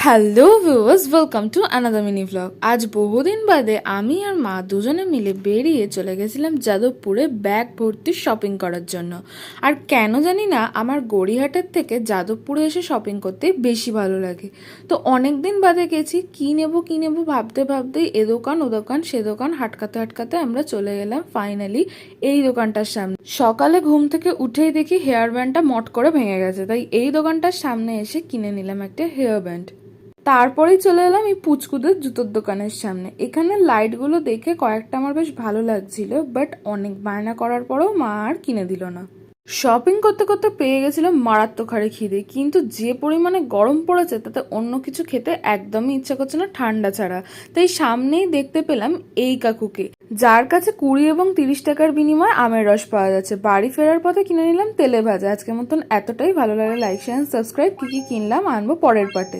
Hello viewers, welcome to another mini vlog. আজ বহুদিন বাদে আমি আর মা দুজনে মিলে বেরিয়ে চলে গেছিলাম যাদবপুরে ব্যাগ ভর্তি শপিং করার জন্য। আর কেন জানি না আমার গড়িয়াহাটের থেকে যাদবপুরে এসে শপিং করতে বেশি ভালো লাগে। তো অনেক দিন বাদে গেছি, কী নেবো ভাবতে ভাবতেই এ দোকান ও দোকান সে দোকান হাঁটকাতে আমরা চলে গেলাম ফাইনালি এই দোকানটার সামনে। সকালে ঘুম থেকে উঠেই দেখি হেয়ার ব্যান্ডটা মট করে ভেঙে গেছে, তাই এই দোকানটার সামনে এসে কিনে নিলাম একটা হেয়ার ব্যান্ড। তারপরেই চলে এলাম এই পুচকুদের জুতোর দোকানের সামনে। এখানে লাইটগুলো দেখে কয়েকটা আমার বেশ ভালো লাগছিল, বাট অনেক বায়না করার পরেও মা আর কিনে দিল না। শপিং করতে করতে পেয়ে গেছিলাম মারাত্মক হারে খিদে, কিন্তু যে পরিমাণে গরম পড়েছে তাতে অন্য কিছু খেতে একদমই ইচ্ছা করছে না ঠান্ডা ছাড়া। তাই সামনেই দেখতে পেলাম এই কাকুকে, যার কাছে 20 এবং 30 টাকার বিনিময়ে আমের রস পাওয়া যাচ্ছে। বাড়ি ফেরার পথে কিনে নিলাম তেলে ভাজা। আজকের মতন এতটাই, ভালো লাগে লাইক শেয়ার সাবস্ক্রাইব। কি কিনলাম আনবো পরের পার্টে।